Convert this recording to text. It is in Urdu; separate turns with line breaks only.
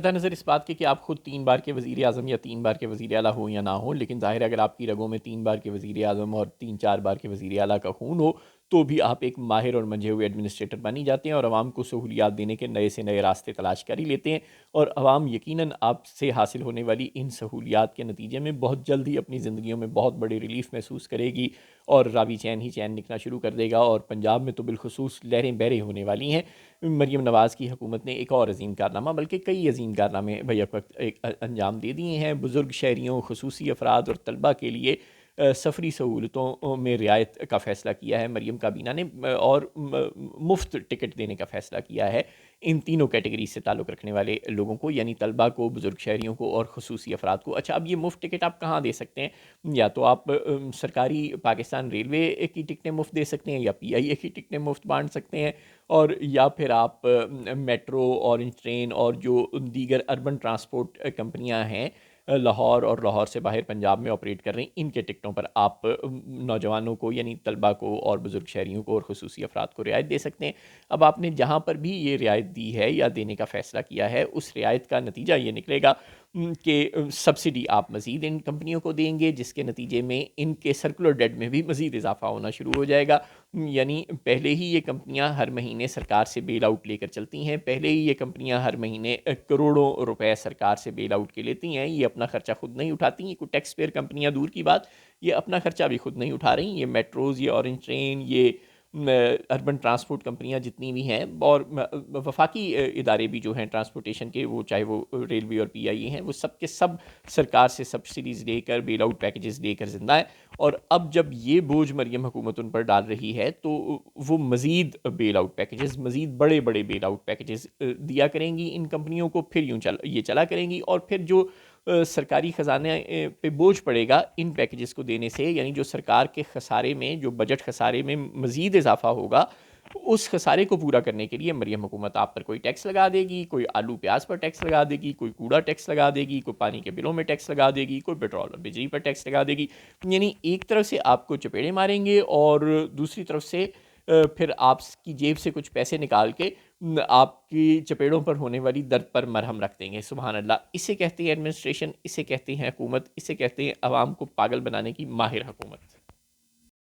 قطع نظر اس بات کہ آپ خود 3 بار کے وزیر اعظم یا 3 بار کے وزیر اعلیٰ ہوں یا نہ ہوں، لیکن ظاہر ہے اگر آپ کی رگوں میں 3 بار کے وزیر اعظم اور 3 4 بار کے وزیر اعلیٰ کا خون ہو تو بھی آپ ایک ماہر اور منجھے ہوئے ایڈمنسٹریٹر بن ہی جاتے ہیں اور عوام کو سہولیات دینے کے نئے سے نئے راستے تلاش کر ہی لیتے ہیں، اور عوام یقیناً آپ سے حاصل ہونے والی ان سہولیات کے نتیجے میں بہت جلد ہی اپنی زندگیوں میں بہت بڑی ریلیف محسوس کرے گی اور راوی چین ہی چین نکنا شروع کر دے گا، اور پنجاب میں تو بالخصوص لہریں بہریں ہونے والی ہیں۔ مریم نواز کی حکومت نے ایک اور عظیم کارنامہ، بلکہ کئی عظیم کارنامے بیک وقت انجام دے دیے ہیں۔ بزرگ شہریوں، خصوصی افراد اور طلبہ کے لیے سفری سہولتوں میں رعایت کا فیصلہ کیا ہے مریم کابینہ نے، اور مفت ٹکٹ دینے کا فیصلہ کیا ہے ان تینوں کیٹیگری سے تعلق رکھنے والے لوگوں کو، یعنی طلبہ کو، بزرگ شہریوں کو اور خصوصی افراد کو۔ اچھا، اب یہ مفت ٹکٹ آپ کہاں دے سکتے ہیں؟ یا تو آپ سرکاری پاکستان ریلوے کی ٹکٹیں مفت دے سکتے ہیں، یا پی آئی اے کی ٹکٹیں مفت بانٹ سکتے ہیں، اور یا پھر آپ میٹرو، اورنج ٹرین اور جو دیگر اربن ٹرانسپورٹ کمپنیاں ہیں لاہور اور لاہور سے باہر پنجاب میں آپریٹ کر رہی ہیں، ان کے ٹکٹوں پر آپ نوجوانوں کو یعنی طلبہ کو اور بزرگ شہریوں کو اور خصوصی افراد کو رعایت دے سکتے ہیں۔ اب آپ نے جہاں پر بھی یہ رعایت دی ہے یا دینے کا فیصلہ کیا ہے، اس رعایت کا نتیجہ یہ نکلے گا کہ سبسڈی آپ مزید ان کمپنیوں کو دیں گے، جس کے نتیجے میں ان کے سرکولر ڈیٹ میں بھی مزید اضافہ ہونا شروع ہو جائے گا۔ یعنی پہلے ہی یہ کمپنیاں ہر مہینے سرکار سے بیل آؤٹ لے کر چلتی ہیں، پہلے ہی یہ کمپنیاں ہر مہینے کروڑوں روپے سرکار سے بیل آؤٹ کے لیتی ہیں، یہ اپنا خرچہ خود نہیں اٹھاتی، یہ کوئی ٹیکس پیئر کمپنیاں دور کی بات، یہ اپنا خرچہ بھی خود نہیں اٹھا رہی، یہ میٹروز، یہ اورنج ٹرین، یہ اربن ٹرانسپورٹ کمپنیاں جتنی بھی ہیں، اور وفاقی ادارے بھی جو ہیں ٹرانسپورٹیشن کے، وہ چاہے وہ ریلوے اور پی آئی اے ہیں، وہ سب کے سب سرکار سے سبسڈیز لے کر، بیل آؤٹ پیکیجز لے کر زندہ ہے۔ اور اب جب یہ بوجھ مریم حکومت ان پر ڈال رہی ہے تو وہ مزید بیل آؤٹ پیکیجز، مزید بڑے بڑے بیل آؤٹ پیکیجز دیا کریں گی ان کمپنیوں کو، پھر یہ چلا کریں گی، اور پھر جو سرکاری خزانے پہ بوجھ پڑے گا ان پیکیجز کو دینے سے، یعنی جو سرکار کے خسارے میں، جو بجٹ خسارے میں مزید اضافہ ہوگا، اس خسارے کو پورا کرنے کے لیے مریم حکومت آپ پر کوئی ٹیکس لگا دے گی، کوئی آلو پیاز پر ٹیکس لگا دے گی، کوئی کوڑا ٹیکس لگا دے گی، کوئی پانی کے بلوں میں ٹیکس لگا دے گی، کوئی پیٹرول اور بجلی پر ٹیکس لگا دے گی۔ یعنی ایک طرف سے آپ کو چپیڑے ماریں گے اور دوسری طرف سے پھر آپ کی جیب سے کچھ پیسے نکال کے آپ کی چپیڑوں پر ہونے والی درد پر مرہم رکھ دیں گے۔ سبحان اللہ! اسے کہتے ہیں ایڈمنسٹریشن، اسے کہتے ہیں حکومت، اسے کہتے ہیں عوام کو پاگل بنانے کی ماہر حکومت۔